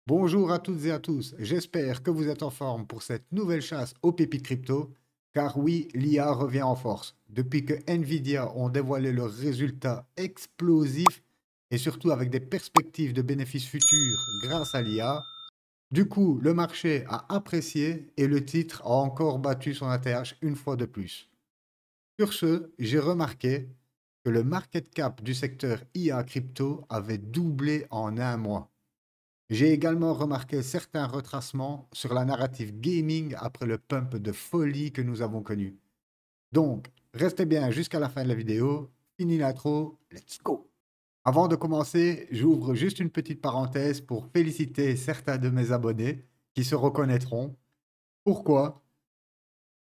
Bonjour à toutes et à tous, j'espère que vous êtes en forme pour cette nouvelle chasse aux pépites crypto, car oui, l'IA revient en force. Depuis que Nvidia ont dévoilé leurs résultats explosifs et surtout avec des perspectives de bénéfices futurs grâce à l'IA, du coup, le marché a apprécié et le titre a encore battu son ATH une fois de plus. Sur ce, j'ai remarqué que le market cap du secteur IA crypto avait doublé en un mois. J'ai également remarqué certains retracements sur la narrative gaming après le pump de folie que nous avons connu. Donc, restez bien jusqu'à la fin de la vidéo. Fini l'intro, let's go! Avant de commencer, j'ouvre juste une petite parenthèse pour féliciter certains de mes abonnés qui se reconnaîtront. Pourquoi?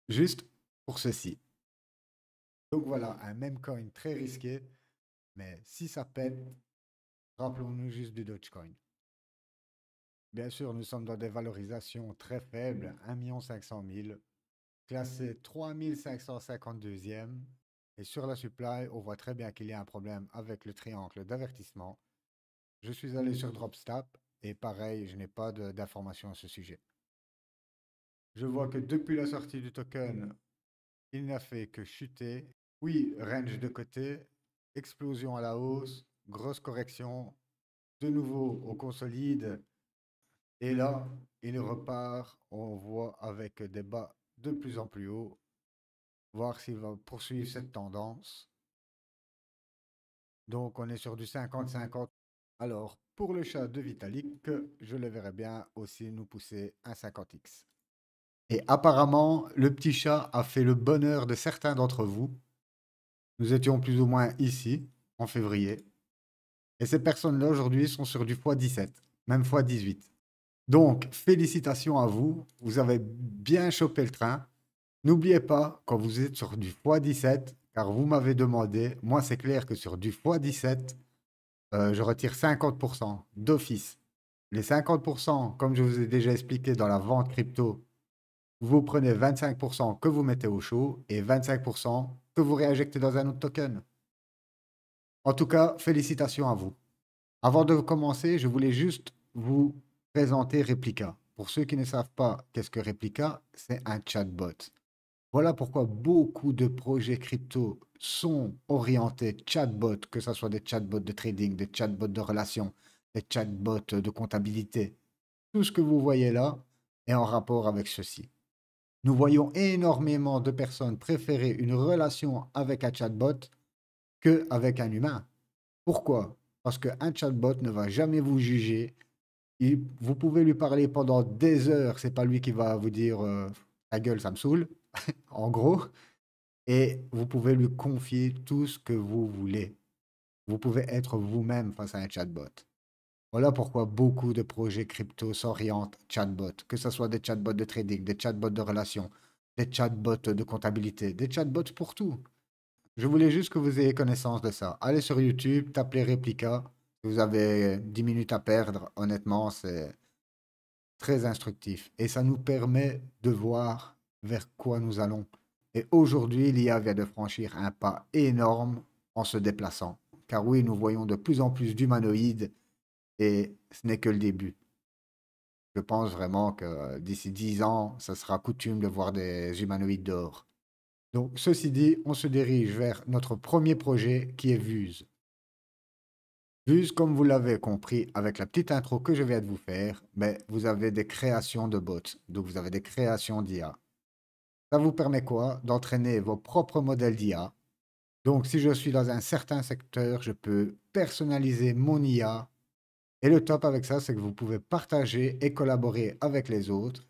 Juste pour ceci. Donc voilà, un meme coin très risqué, mais si ça pète, rappelons-nous juste du Dogecoin. Bien sûr, nous sommes dans des valorisations très faibles, 1 500 000, classé 3552e. Et sur la supply, on voit très bien qu'il y a un problème avec le triangle d'avertissement. Je suis allé sur Dropstab et pareil, je n'ai pas d'informations à ce sujet. Je vois que depuis la sortie du token, il n'a fait que chuter. Oui, range de côté, explosion à la hausse, grosse correction. De nouveau, on consolide. Et là, il repart, on voit avec des bas de plus en plus hauts, voir s'il va poursuivre cette tendance. Donc, on est sur du 50-50. Alors, pour le chat de Vitalik, je le verrais bien aussi nous pousser un 50x. Et apparemment, le petit chat a fait le bonheur de certains d'entre vous. Nous étions plus ou moins ici, en février. Et ces personnes-là, aujourd'hui, sont sur du x17, même x18. Donc, félicitations à vous. Vous avez bien chopé le train. N'oubliez pas, quand vous êtes sur du x17, car vous m'avez demandé, moi c'est clair que sur du x17, je retire 50% d'office. Les 50%, comme je vous ai déjà expliqué dans la vente crypto, vous prenez 25% que vous mettez au chaud et 25% que vous réinjectez dans un autre token. En tout cas, félicitations à vous. Avant de commencer, je voulais juste vous présenter Replica. Pour ceux qui ne savent pas qu'est-ce que Replica, c'est un chatbot. Voilà pourquoi beaucoup de projets crypto sont orientés chatbot, que ce soit des chatbots de trading, des chatbots de relations, des chatbots de comptabilité. Tout ce que vous voyez là est en rapport avec ceci. Nous voyons énormément de personnes préférer une relation avec un chatbot qu'avec un humain. Pourquoi? Parce qu'un chatbot ne va jamais vous juger. Vous pouvez lui parler pendant des heures, c'est pas lui qui va vous dire ta gueule, ça me saoule, en gros. Et vous pouvez lui confier tout ce que vous voulez. Vous pouvez être vous-même face à un chatbot. Voilà pourquoi beaucoup de projets crypto s'orientent chatbot, que ce soit des chatbots de trading, des chatbots de relations, des chatbots de comptabilité, des chatbots pour tout. Je voulais juste que vous ayez connaissance de ça. Allez sur YouTube, tapez Replica. Vous avez 10 minutes à perdre. Honnêtement, c'est très instructif. Et ça nous permet de voir vers quoi nous allons. Et aujourd'hui, l'IA vient de franchir un pas énorme en se déplaçant. Car oui, nous voyons de plus en plus d'humanoïdes et ce n'est que le début. Je pense vraiment que d'ici 10 ans, ça sera coutume de voir des humanoïdes dehors. Donc, ceci dit, on se dirige vers notre premier projet qui est Vuse. Vuse, comme vous l'avez compris avec la petite intro que je viens de vous faire, mais vous avez des créations de bots, donc vous avez des créations d'IA. Ça vous permet quoi? D'entraîner vos propres modèles d'IA. Donc, si je suis dans un certain secteur, je peux personnaliser mon IA. Et le top avec ça, c'est que vous pouvez partager et collaborer avec les autres.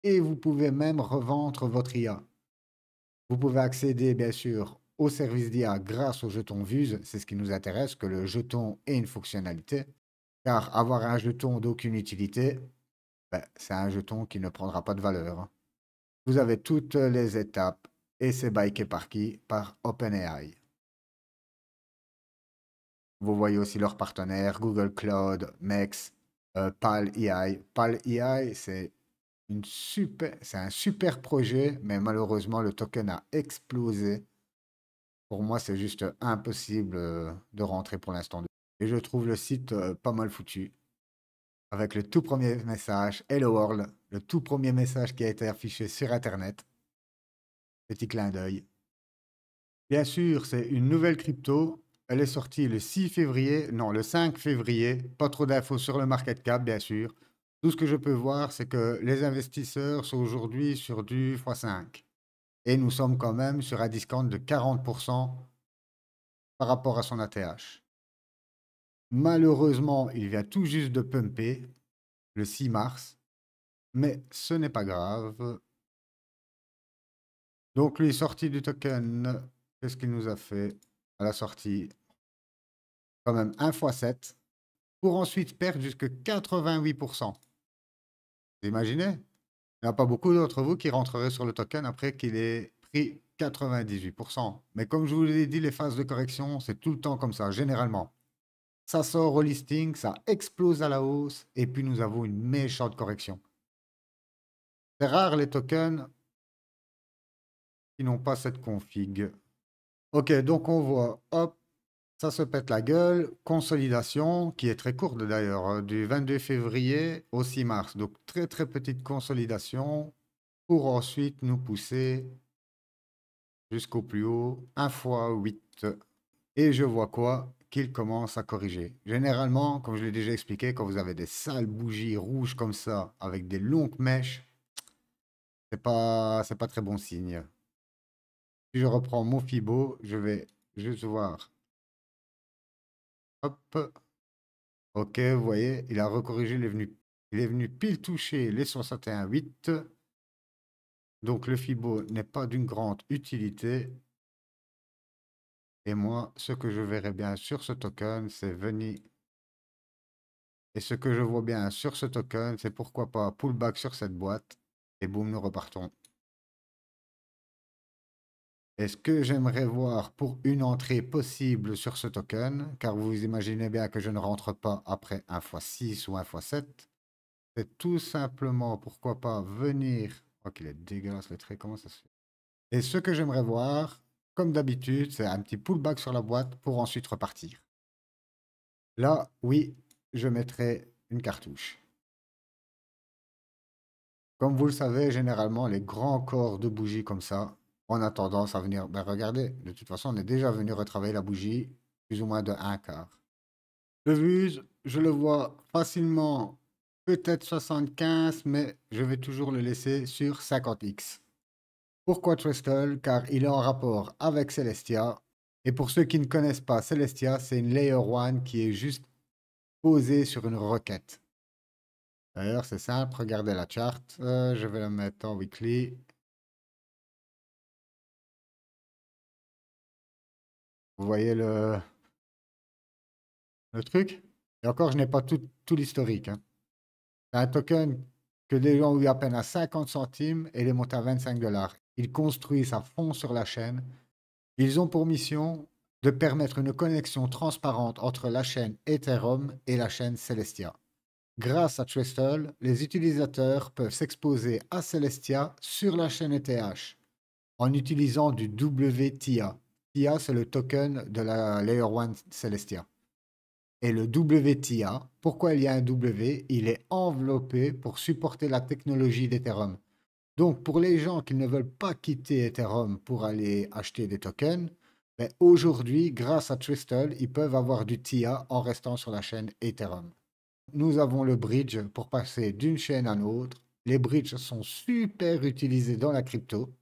Et vous pouvez même revendre votre IA. Vous pouvez accéder, bien sûr, au service d'IA grâce au jeton Vuse. C'est ce qui nous intéresse, que le jeton ait une fonctionnalité. Car avoir un jeton d'aucune utilité, ben, c'est un jeton qui ne prendra pas de valeur. Vous avez toutes les étapes et c'est biké par qui? Par OpenAI. Vous voyez aussi leurs partenaires, Google Cloud, Mex, PAL AI. PAL AI, c'est un super projet, mais malheureusement, le token a explosé. Pour moi, c'est juste impossible de rentrer pour l'instant. Et je trouve le site pas mal foutu. avec le tout premier message Hello World, le tout premier message qui a été affiché sur Internet. Petit clin d'œil. Bien sûr, c'est une nouvelle crypto. Elle est sortie le 6 février, non, le 5 février. Pas trop d'infos sur le market cap, bien sûr. Tout ce que je peux voir, c'est que les investisseurs sont aujourd'hui sur du x5. Et nous sommes quand même sur un discount de 40% par rapport à son ATH. Malheureusement, il vient tout juste de pumper le 6 mars. Mais ce n'est pas grave. Donc, lui, sorti du token, qu'est-ce qu'il nous a fait à la sortie? Quand même 1 x 7 pour ensuite perdre jusque 88%. Vous imaginez? Il n'y a pas beaucoup d'entre vous qui rentreraient sur le token après qu'il ait pris 98%. Mais comme je vous l'ai dit, les phases de correction, c'est tout le temps comme ça, généralement. Ça sort au listing, ça explose à la hausse, et puis nous avons une méchante correction. C'est rare les tokens qui n'ont pas cette config. Ok, donc on voit, hop, ça se pète la gueule. Consolidation, qui est très courte d'ailleurs, du 22 février au 6 mars. Donc très très petite consolidation pour ensuite nous pousser jusqu'au plus haut, 1 fois 8. Et je vois quoi? Qu'il commence à corriger. Généralement, comme je l'ai déjà expliqué, quand vous avez des sales bougies rouges comme ça, avec des longues mèches, c'est pas très bon signe. Si je reprends mon Fibo, je vais juste voir. Hop. Ok, vous voyez, il a recorrigé, il est venu pile toucher les 61,8. Donc le Fibo n'est pas d'une grande utilité. Et moi, ce que je verrai bien sur ce token, c'est venir. Et ce que je vois bien sur ce token, c'est pourquoi pas pullback sur cette boîte. Et boum, nous repartons. Et ce que j'aimerais voir pour une entrée possible sur ce token, car vous imaginez bien que je ne rentre pas après 1 x 6 ou 1 x 7, c'est tout simplement, pourquoi pas, venir. Oh, qu'il est dégueulasse le trait, comment ça se fait? Et ce que j'aimerais voir, comme d'habitude, c'est un petit pullback sur la boîte pour ensuite repartir. Là, oui, je mettrai une cartouche. Comme vous le savez, généralement, les grands corps de bougies comme ça, on a tendance à venir. Ben regardez, de toute façon, on est déjà venu retravailler la bougie plus ou moins de un quart. Le Vuse, je le vois facilement, peut-être 75, mais je vais toujours le laisser sur 50x. Pourquoi Trestle? Car il est en rapport avec Celestia. Et pour ceux qui ne connaissent pas Celestia, c'est une Layer 1 qui est juste posée sur une requête. D'ailleurs, c'est simple, regardez la charte. Je vais la mettre en weekly. Vous voyez le truc? Et encore, je n'ai pas tout l'historique, hein. C'est un token que des gens ont eu à peine à 50 centimes et il est monté à 25 $. Ils construisent à fond sur la chaîne. Ils ont pour mission de permettre une connexion transparente entre la chaîne Ethereum et la chaîne Celestia. Grâce à Trestle, les utilisateurs peuvent s'exposer à Celestia sur la chaîne ETH en utilisant du WTIA. TIA, c'est le token de la Layer 1 Celestia. Et le WTIA, pourquoi il y a un W? Il est enveloppé pour supporter la technologie d'Ethereum. Donc, pour les gens qui ne veulent pas quitter Ethereum pour aller acheter des tokens, ben aujourd'hui, grâce à Tristle, ils peuvent avoir du TIA en restant sur la chaîne Ethereum. Nous avons le bridge pour passer d'une chaîne à l'autre. Les bridges sont super utilisés dans la crypto.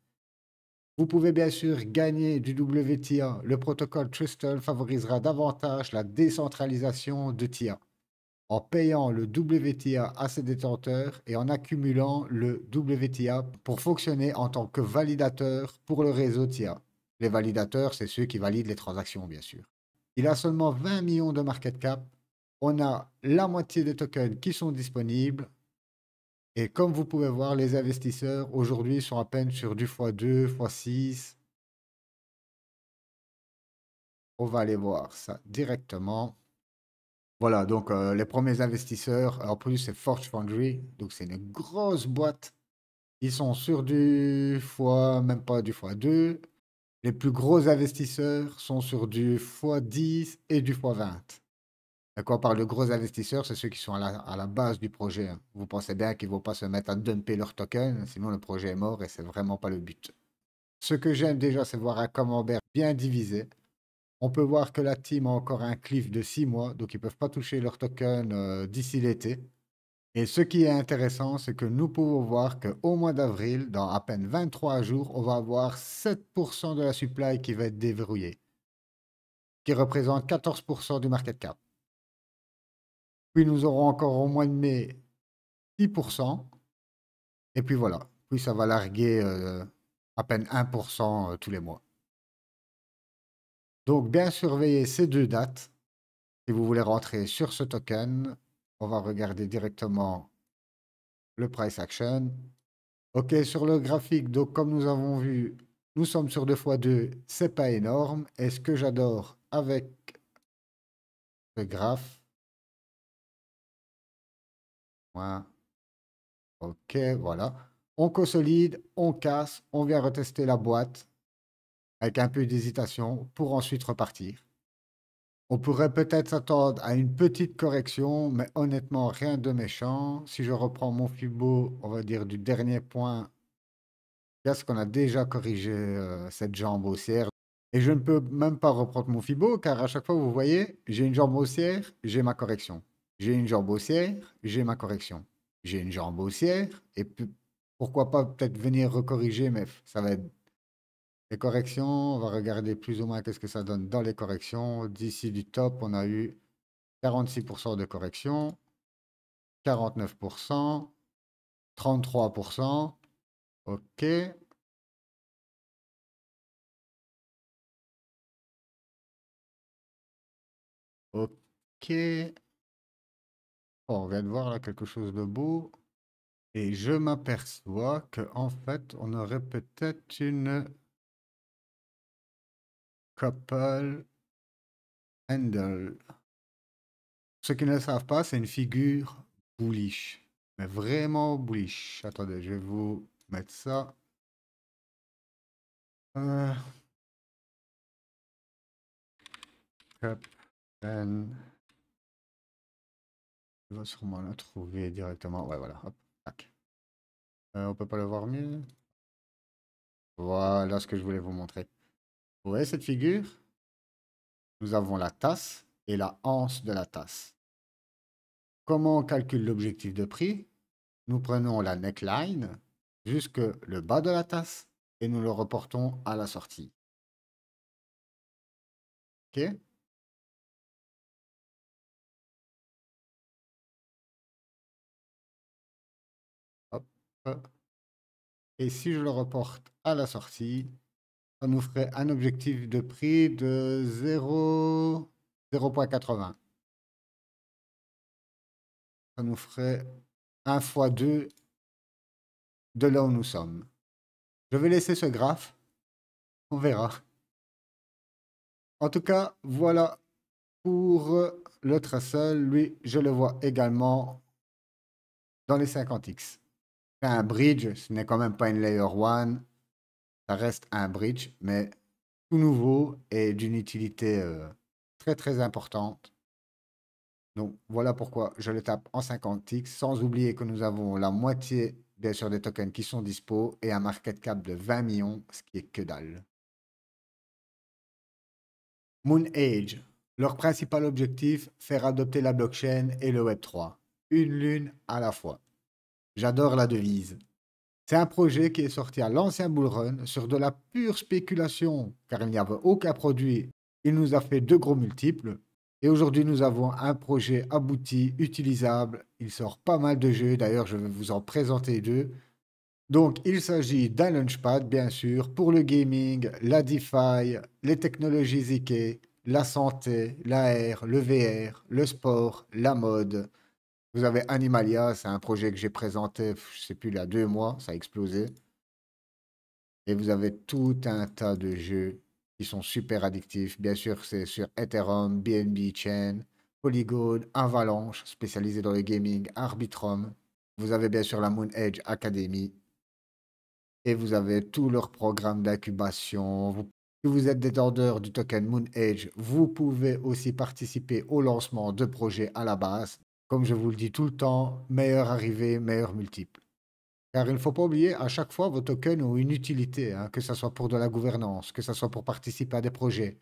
Vous pouvez bien sûr gagner du WTIA. Le protocole Tristle favorisera davantage la décentralisation de TIA en payant le WTIA à ses détenteurs et en accumulant le WTIA pour fonctionner en tant que validateur pour le réseau TIA. Les validateurs, c'est ceux qui valident les transactions, bien sûr. Il a seulement 20 millions de market cap. On a la moitié des tokens qui sont disponibles. Et comme vous pouvez voir, les investisseurs aujourd'hui sont à peine sur du x2, x6. On va aller voir ça directement. Voilà, donc les premiers investisseurs, en plus c'est Forge Foundry, donc c'est une grosse boîte. Ils sont sur du fois, même pas du x2. Les plus gros investisseurs sont sur du x10 et du x20. Et quand on parle de gros investisseurs, c'est ceux qui sont à la base du projet, hein. Vous pensez bien qu'ils ne vont pas se mettre à dumper leur token, sinon le projet est mort et c'est vraiment pas le but. Ce que j'aime déjà, c'est voir un camembert bien divisé. On peut voir que la team a encore un cliff de 6 mois, donc ils ne peuvent pas toucher leur token d'ici l'été. Et ce qui est intéressant, c'est que nous pouvons voir qu'au mois d'avril, dans à peine 23 jours, on va avoir 7% de la supply qui va être déverrouillée, qui représente 14% du market cap. Puis nous aurons encore au mois de mai 10%, et puis voilà. Puis ça va larguer à peine 1% tous les mois. Donc bien surveiller ces deux dates. Si vous voulez rentrer sur ce token, on va regarder directement le price action. OK, sur le graphique, donc comme nous avons vu, nous sommes sur 2 fois 2, c'est pas énorme. Et ce que j'adore avec ce graphe, voilà, OK, voilà. On consolide, on casse, on vient retester la boîte avec un peu d'hésitation pour ensuite repartir. On pourrait peut-être s'attendre à une petite correction, mais honnêtement, rien de méchant. Si je reprends mon Fibo, on va dire du dernier point, parce qu'on a déjà corrigé cette jambe haussière. Et je ne peux même pas reprendre mon Fibo, car à chaque fois, vous voyez, j'ai une jambe haussière, j'ai ma correction. J'ai une jambe haussière, j'ai ma correction. J'ai une jambe haussière, et pourquoi pas peut-être venir recorriger, mais ça va être les corrections. On va regarder plus ou moins qu'est-ce que ça donne dans les corrections. D'ici du top, on a eu 46% de correction, 49%, 33%. OK. OK. Oh, on vient de voir là quelque chose de beau. Et je m'aperçois que en fait, on aurait peut-être une couple handle. Ceux qui ne le savent pas, c'est une figure bullish. Mais vraiment bullish. Attendez, je vais vous mettre ça. Euh, cup and- Je vais sûrement la trouver directement. Ouais, voilà. Hop, tac. On peut pas le voir mieux. Voilà ce que je voulais vous montrer. Vous voyez cette figure? Nous avons la tasse et la anse de la tasse. Comment on calcule l'objectif de prix? Nous prenons la neckline jusque le bas de la tasse et nous le reportons à la sortie. OK? Hop, hop. Et si je le reporte à la sortie, ça nous ferait un objectif de prix de 0,80. Ça nous ferait 1 fois 2 de là où nous sommes. Je vais laisser ce graphe. On verra. En tout cas, voilà pour le Trussell. Lui, je le vois également dans les 50x. C'est un bridge, ce n'est quand même pas une layer 1. Ça reste un bridge, mais tout nouveau et d'une utilité très très importante. Donc voilà pourquoi je le tape en 50x, sans oublier que nous avons la moitié bien sûr des tokens qui sont dispo et un market cap de 20 millions, ce qui est que dalle. Moon Age, leur principal objectif, faire adopter la blockchain et le Web3. Une lune à la fois. J'adore la devise. C'est un projet qui est sorti à l'ancien bull run sur de la pure spéculation, car il n'y avait aucun produit. Il nous a fait deux gros multiples. Et aujourd'hui, nous avons un projet abouti, utilisable. Il sort pas mal de jeux. D'ailleurs, je vais vous en présenter deux. Donc, il s'agit d'un Launchpad, bien sûr, pour le gaming, la DeFi, les technologies ZK, la santé, l'AR, le VR, le sport, la mode. Vous avez Animalia, c'est un projet que j'ai présenté, je sais plus, il y a 2 mois, ça a explosé. Et vous avez tout un tas de jeux qui sont super addictifs. Bien sûr, c'est sur Ethereum, BNB Chain, Polygon, Avalanche, spécialisé dans le gaming, Arbitrum. Vous avez bien sûr la Moon Edge Academy. Et vous avez tous leurs programmes d'incubation. Si vous êtes détenteur du token Moon Age, vous pouvez aussi participer au lancement de projets à la base. Comme je vous le dis tout le temps, meilleure arrivée, meilleur multiple. Car il ne faut pas oublier, à chaque fois, vos tokens ont une utilité, hein, que ce soit pour de la gouvernance, que ce soit pour participer à des projets,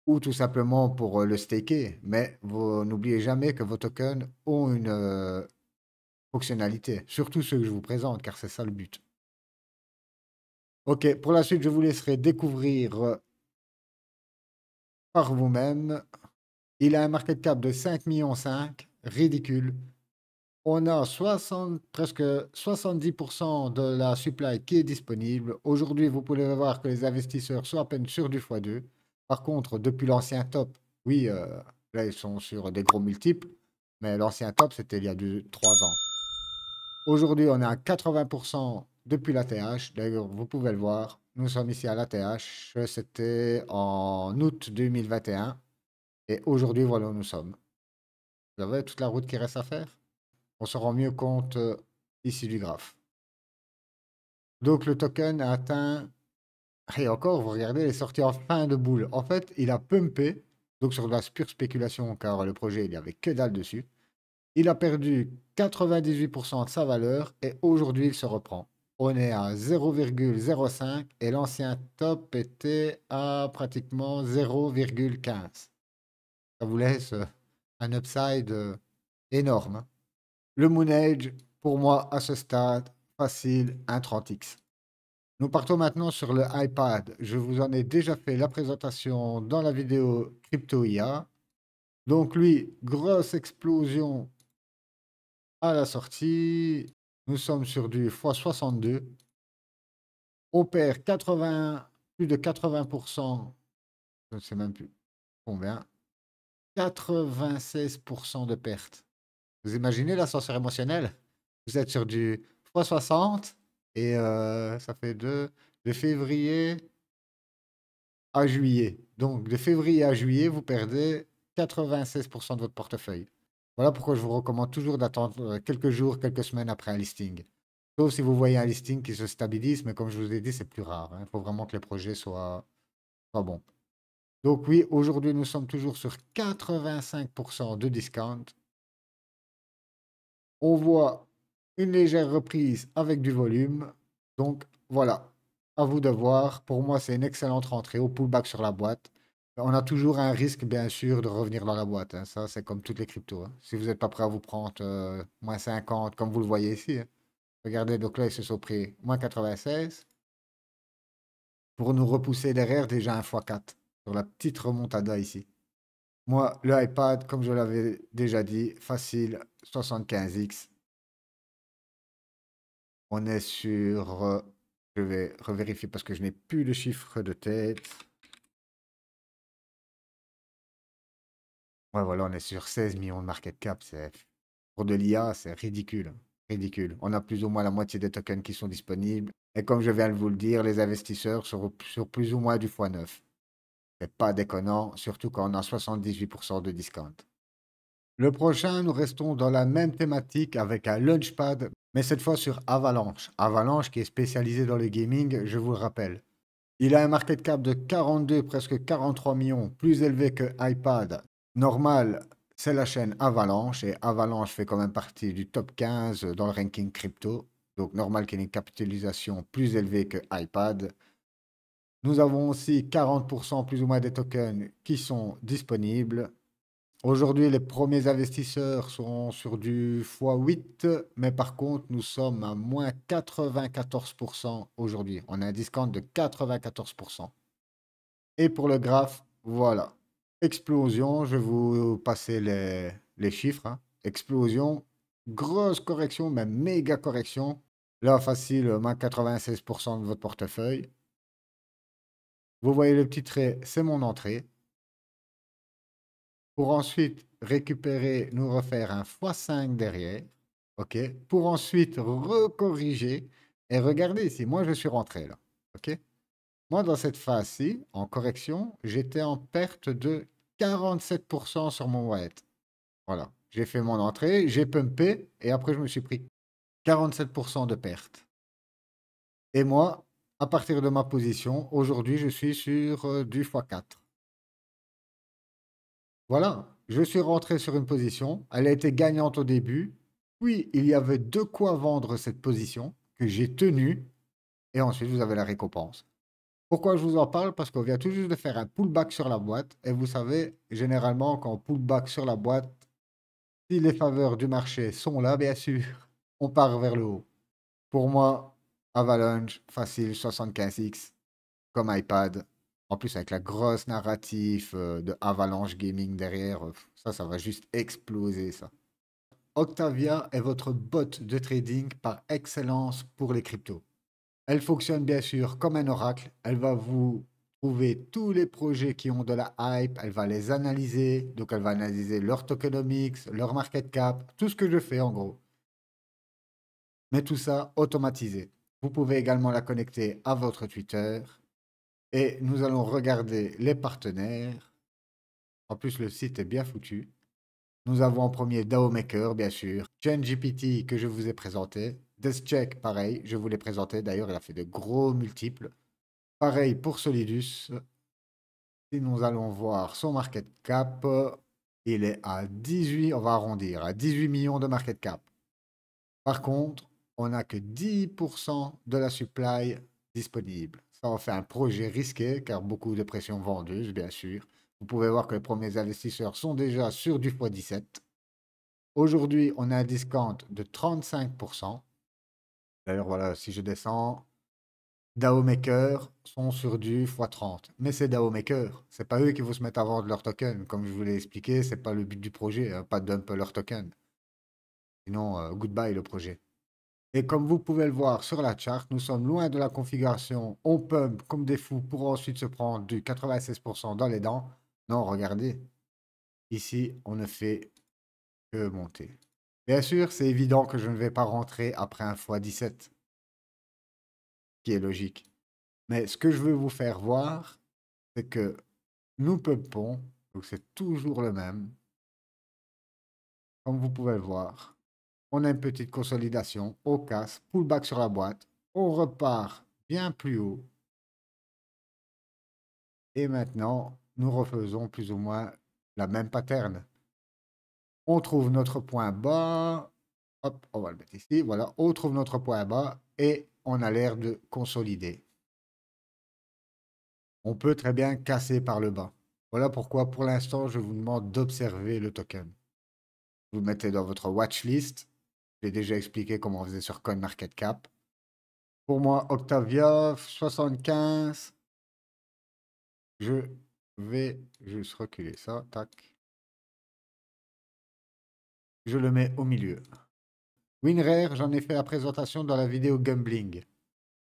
ou tout simplement pour le staker. Mais n'oubliez jamais que vos tokens ont une fonctionnalité, surtout ceux que je vous présente, car c'est ça le but. Ok, pour la suite, je vous laisserai découvrir par vous-même. Il a un market cap de 5,5 millions, ridicule. On a 60, presque 70% de la supply qui est disponible. Aujourd'hui, vous pouvez voir que les investisseurs sont à peine sur du x2. Par contre, depuis l'ancien top, oui, là, ils sont sur des gros multiples. Mais l'ancien top, c'était il y a 3 ans. Aujourd'hui, on est à 80% depuis la TH. D'ailleurs, vous pouvez le voir. Nous sommes ici à la TH. C'était en août 2021. Et aujourd'hui, voilà où nous sommes. Vous avez toute la route qui reste à faire. On se rend mieux compte ici du graphe. Donc le token a atteint, et encore, vous regardez, il est sorti en fin de boule. En fait, il a pumpé, donc sur de la pure spéculation, car le projet, il n'y avait que dalle dessus. Il a perdu 98% de sa valeur et aujourd'hui, il se reprend. On est à 0,05 et l'ancien top était à pratiquement 0,15. Ça vous laisse un upside énorme, hein. Le Moon Age, pour moi, à ce stade, facile, un 30x. Nous partons maintenant sur le iPad. Je vous en ai déjà fait la présentation dans la vidéo Crypto IA. Donc lui, grosse explosion à la sortie. Nous sommes sur du x62. On perd 80, plus de 80%, je ne sais même plus combien, 96% de perte. Vous imaginez l'ascenseur émotionnel? Vous êtes sur du x60 et ça fait de février à juillet. Donc de février à juillet, vous perdez 96% de votre portefeuille. Voilà pourquoi je vous recommande toujours d'attendre quelques jours, quelques semaines après un listing. Sauf si vous voyez un listing qui se stabilise, mais comme je vous ai dit, c'est plus rare, hein. Il faut vraiment que les projets soient bons. Donc oui, aujourd'hui, nous sommes toujours sur 85% de discount. On voit une légère reprise avec du volume. Donc voilà, à vous de voir. Pour moi, c'est une excellente rentrée au pullback sur la boîte. On a toujours un risque, bien sûr, de revenir dans la boîte, hein. Ça, c'est comme toutes les cryptos, hein. Si vous n'êtes pas prêt à vous prendre moins 50, comme vous le voyez ici, hein. Regardez, donc là, ils se sont pris moins 96 pour nous repousser derrière déjà un x4 sur la petite remontada ici. Moi, le iPad, comme je l'avais déjà dit, facile, 75x. On est sur, je vais revérifier parce que je n'ai plus le chiffre de tête. Ouais, voilà, on est sur 16 millions de market cap. Pour de l'IA, c'est ridicule. Ridicule. On a plus ou moins la moitié des tokens qui sont disponibles. Et comme je viens de vous le dire, les investisseurs sont sur plus ou moins du x9. C'est pas déconnant, surtout quand on a 78% de discount. Le prochain, nous restons dans la même thématique avec un Launchpad, mais cette fois sur Avalanche. Avalanche qui est spécialisé dans le gaming, je vous le rappelle. Il a un market cap de 42, presque 43 millions, plus élevé que iPad. Normal, c'est la chaîne Avalanche, et Avalanche fait quand même partie du top 15 dans le ranking crypto. Donc normal qu'il ait une capitalisation plus élevée que iPad. Nous avons aussi 40% plus ou moins des tokens qui sont disponibles. Aujourd'hui, les premiers investisseurs sont sur du x8, mais par contre, nous sommes à moins 94% aujourd'hui. On a un discount de 94%. Et pour le graphe, voilà. Explosion, je vais vous passer les chiffres, hein. Explosion, grosse correction, même méga correction. Là, facile, moins 96% de votre portefeuille. Vous voyez le petit trait, c'est mon entrée. Pour ensuite récupérer, nous refaire un x5 derrière. OK? Pour ensuite recorriger. Et regardez ici, moi je suis rentré là. OK? Moi, dans cette phase-ci, en correction, j'étais en perte de 47% sur mon wallet. Voilà. J'ai fait mon entrée, j'ai pumpé et après je me suis pris 47% de perte. Et moi, à partir de ma position, aujourd'hui, je suis sur du x4. Voilà, je suis rentré sur une position. Elle a été gagnante au début. Puis, il y avait de quoi vendre cette position que j'ai tenue. Et ensuite, vous avez la récompense. Pourquoi je vous en parle? Parce qu'on vient tout juste de faire un pullback sur la boîte. Et vous savez, généralement, quand on pullback sur la boîte, si les faveurs du marché sont là, bien sûr, on part vers le haut. Pour moi, Avalanche, facile, 75X, comme iPad. En plus, avec la grosse narrative de Avalanche Gaming derrière, ça va juste exploser, ça. Octavia est votre bot de trading par excellence pour les cryptos. Elle fonctionne bien sûr comme un oracle. Elle va vous trouver tous les projets qui ont de la hype. Elle va les analyser. Donc, elle va analyser leur tokenomics, leur market cap, tout ce que je fais en gros. Mais tout ça automatisé. Vous pouvez également la connecter à votre Twitter. Et nous allons regarder les partenaires. En plus, le site est bien foutu. Nous avons en premier DAO Maker, bien sûr. ChainGPT que je vous ai présenté. DeathCheck, pareil, je vous l'ai présenté. D'ailleurs, il a fait de gros multiples. Pareil pour Solidus. Si nous allons voir son market cap, il est à 18, on va arrondir, à 18 millions de market cap. Par contre, on n'a que 10% de la supply disponible. Ça en fait un projet risqué car beaucoup de pression vendeuse, bien sûr. Vous pouvez voir que les premiers investisseurs sont déjà sur du x17. Aujourd'hui, on a un discount de 35%. D'ailleurs, voilà, si je descends, DAO Maker sont sur du x30. Mais c'est DAO Maker. C'est pas eux qui vont se mettre à vendre leurs tokens. Comme je vous l'ai expliqué, c'est pas le but du projet, hein, pas de dump leurs tokens. Sinon, goodbye le projet. Et comme vous pouvez le voir sur la charte, nous sommes loin de la configuration on pump comme des fous pour ensuite se prendre du 96% dans les dents. Non, regardez. Ici, on ne fait que monter. Bien sûr, c'est évident que je ne vais pas rentrer après un x17, qui est logique. Mais ce que je veux vous faire voir, c'est que nous pumpons, donc c'est toujours le même, comme vous pouvez le voir. On a une petite consolidation, on casse, pullback sur la boîte, on repart bien plus haut. Et maintenant, nous refaisons plus ou moins la même pattern. On trouve notre point bas, hop, on va le mettre ici, voilà, on trouve notre point bas et on a l'air de consolider. On peut très bien casser par le bas. Voilà pourquoi pour l'instant, je vous demande d'observer le token. Vous le mettez dans votre watchlist. J'ai déjà expliqué comment on faisait sur CoinMarketCap. Pour moi, Octavia 75. Je vais juste reculer ça. Tac. Je le mets au milieu. WinRare, j'en ai fait la présentation dans la vidéo Gambling.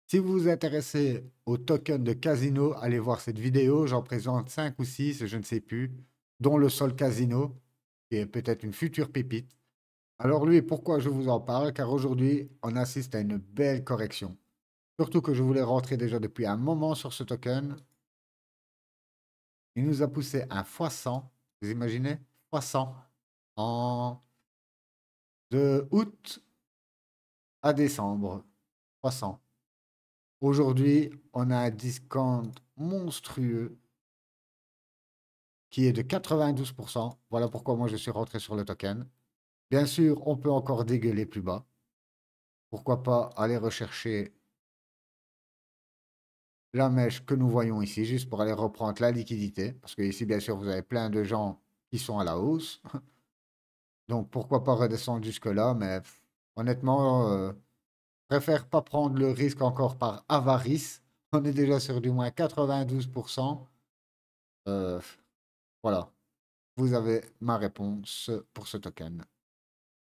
Si vous vous intéressez au token de Casino, allez voir cette vidéo. J'en présente 5 ou 6, je ne sais plus, dont le Sol Casino, qui est peut-être une future pépite. Alors lui, pourquoi je vous en parle? Car aujourd'hui, on assiste à une belle correction. Surtout que je voulais rentrer déjà depuis un moment sur ce token. Il nous a poussé un x100. Vous imaginez? x100 en de août à décembre. x100. Aujourd'hui, on a un discount monstrueux qui est de 92%. Voilà pourquoi moi je suis rentré sur le token. Bien sûr, on peut encore dégueuler plus bas. Pourquoi pas aller rechercher la mèche que nous voyons ici, juste pour aller reprendre la liquidité. Parce que ici, bien sûr, vous avez plein de gens qui sont à la hausse. Donc, pourquoi pas redescendre jusque-là, mais honnêtement, préfère pas prendre le risque encore par avarice. On est déjà sur du moins 92%. Euh, voilà, vous avez ma réponse pour ce token.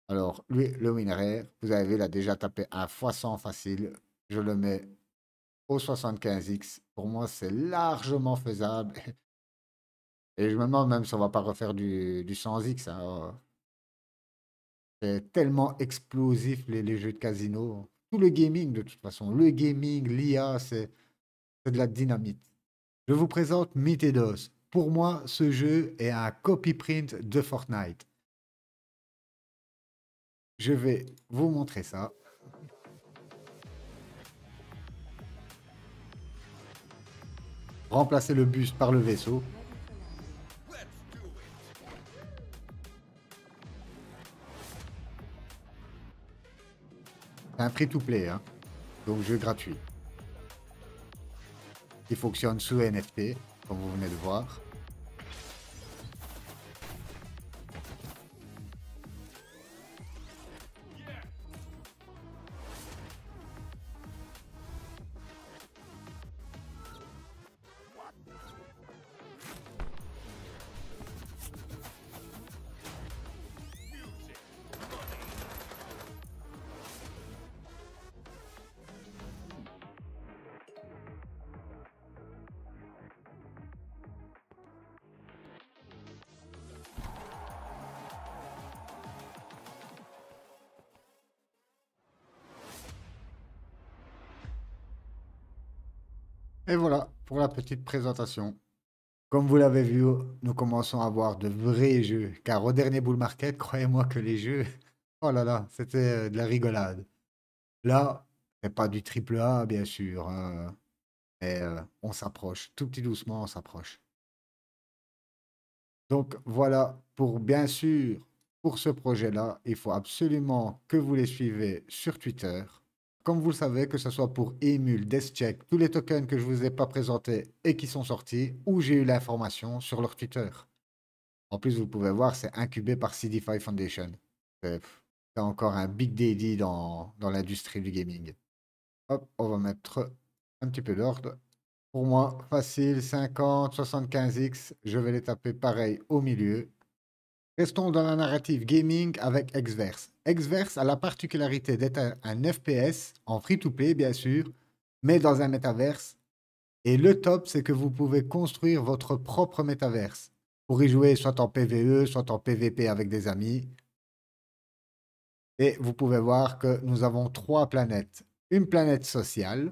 Alors, lui, le Winrare, vous avez vu, il a déjà tapé un x100 facile. Je le mets au 75X. Pour moi, c'est largement faisable. Et je me demande même si on va pas refaire du 100X, hein. C'est tellement explosif les jeux de casino. Tout le gaming de toute façon. Le gaming, l'IA, c'est de la dynamite. Je vous présente Mythidos. Pour moi, ce jeu est un copy-print de Fortnite. Je vais vous montrer ça. remplacer le buste par le vaisseau. C'est un free-to-play, hein, donc jeu gratuit. Il fonctionne sous NFT, comme vous venez de voir. Et voilà pour la petite présentation. Comme vous l'avez vu, nous commençons à avoir de vrais jeux. Car au dernier bull market, croyez-moi que les jeux, oh là là, c'était de la rigolade. Là, c'est pas du triple A, bien sûr, hein, mais on s'approche. Tout petit doucement, on s'approche. Donc voilà, pour bien sûr, pour ce projet-là, il faut absolument que vous les suivez sur Twitter. Comme vous le savez, que ce soit pour Emule, DeathCheck, tous les tokens que je vous ai pas présentés et qui sont sortis, ou j'ai eu l'information sur leur Twitter. En plus, vous pouvez voir, c'est incubé par CD5 Foundation. C'est encore un big daddy dans l'industrie du gaming. Hop, on va mettre un petit peu d'ordre. Pour moi, facile, 50, 75X, je vais les taper pareil au milieu. Restons dans la narrative gaming avec Xverse. Xverse a la particularité d'être un FPS en free-to-play, bien sûr, mais dans un métaverse. Et le top, c'est que vous pouvez construire votre propre métaverse pour y jouer soit en PvE, soit en PvP avec des amis. Et vous pouvez voir que nous avons trois planètes. Une planète sociale,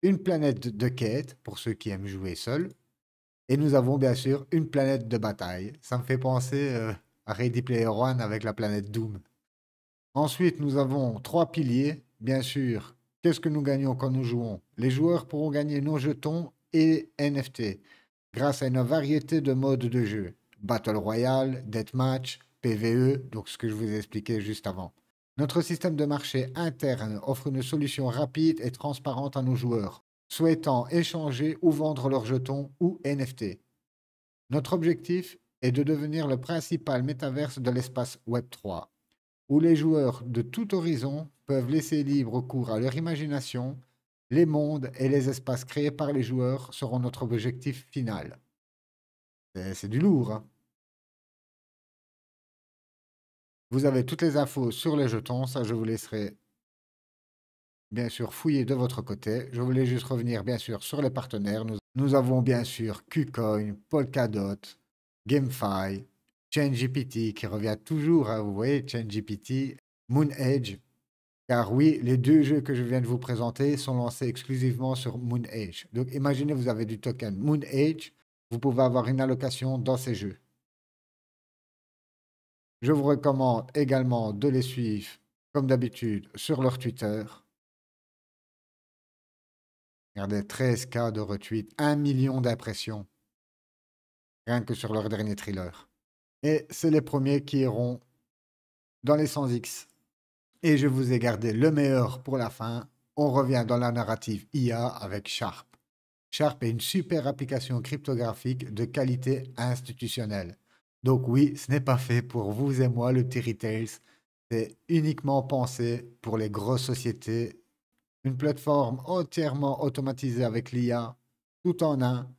une planète de quête pour ceux qui aiment jouer seuls, et nous avons bien sûr une planète de bataille. Ça me fait penser à Ready Player One avec la planète Doom. Ensuite, nous avons trois piliers. Bien sûr, qu'est-ce que nous gagnons quand nous jouons? Les joueurs pourront gagner nos jetons et NFT grâce à une variété de modes de jeu. Battle Royale, Deathmatch, PvE, donc ce que je vous ai expliqué juste avant. Notre système de marché interne offre une solution rapide et transparente à nos joueurs, souhaitant échanger ou vendre leurs jetons ou NFT. Notre objectif est de devenir le principal métaverse de l'espace Web3, où les joueurs de tout horizon peuvent laisser libre cours à leur imagination. Les mondes et les espaces créés par les joueurs seront notre objectif final. C'est du lourd, hein. Vous avez toutes les infos sur les jetons, ça je vous laisserai bien sûr fouiller de votre côté. Je voulais juste revenir bien sûr sur les partenaires. Nous avons bien sûr KuCoin, Polkadot, GameFi, ChainGPT qui revient toujours, hein, vous voyez, ChainGPT, MoonEdge. Car oui, les deux jeux que je viens de vous présenter sont lancés exclusivement sur MoonEdge. Donc imaginez, vous avez du token MoonEdge, vous pouvez avoir une allocation dans ces jeux. Je vous recommande également de les suivre, comme d'habitude, sur leur Twitter. Regardez, 13K de retweets, 1 million d'impressions, rien que sur leur dernier thriller. Et c'est les premiers qui iront dans les 100X. Et je vous ai gardé le meilleur pour la fin. On revient dans la narrative IA avec Sharp. Sharp est une super application cryptographique de qualité institutionnelle. Donc oui, ce n'est pas fait pour vous et moi, le petit retail. C'est uniquement pensé pour les grosses sociétés. Une plateforme entièrement automatisée avec l'IA, tout en un,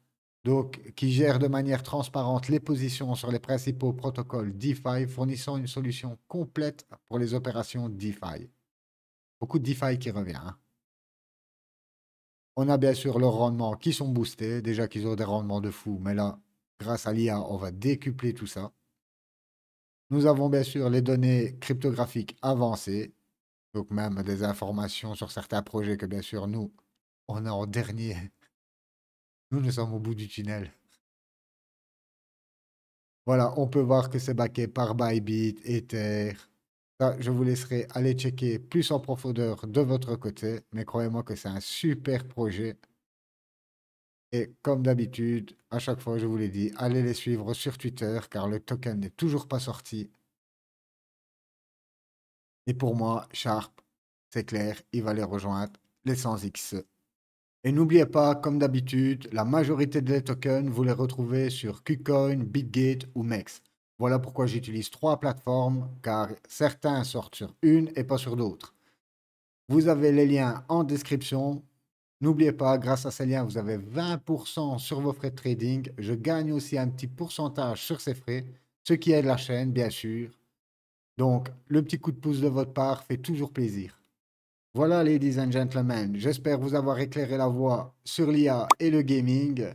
donc qui gère de manière transparente les positions sur les principaux protocoles DeFi, fournissant une solution complète pour les opérations DeFi. Beaucoup de DeFi qui revient, hein. On a bien sûr leurs rendements qui sont boostés, déjà qu'ils ont des rendements de fou, mais là, grâce à l'IA, on va décupler tout ça. Nous avons bien sûr les données cryptographiques avancées, donc même des informations sur certains projets que bien sûr nous, on est en dernier. Nous sommes au bout du tunnel. Voilà, on peut voir que c'est backé par Bybit, Ether. Ça, je vous laisserai aller checker plus en profondeur de votre côté, mais croyez-moi que c'est un super projet. Et comme d'habitude, à chaque fois, je vous l'ai dit, allez les suivre sur Twitter car le token n'est toujours pas sorti. Et pour moi, Sharp, c'est clair, il va les rejoindre, les 100x. Et n'oubliez pas, comme d'habitude, la majorité des tokens, vous les retrouvez sur KuCoin, Bitgate ou MEX. Voilà pourquoi j'utilise 3 plateformes, car certains sortent sur une et pas sur d'autres. Vous avez les liens en description. N'oubliez pas, grâce à ces liens, vous avez 20% sur vos frais de trading. Je gagne aussi un petit pourcentage sur ces frais, ce qui aide la chaîne, bien sûr. Donc, le petit coup de pouce de votre part fait toujours plaisir. Voilà, ladies and gentlemen, j'espère vous avoir éclairé la voie sur l'IA et le gaming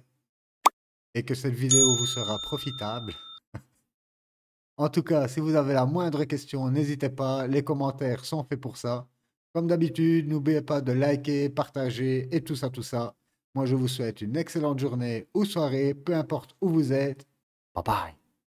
et que cette vidéo vous sera profitable. En tout cas, si vous avez la moindre question, n'hésitez pas, les commentaires sont faits pour ça. Comme d'habitude, n'oubliez pas de liker, partager et tout ça, tout ça. Moi, je vous souhaite une excellente journée ou soirée, peu importe où vous êtes. Bye bye.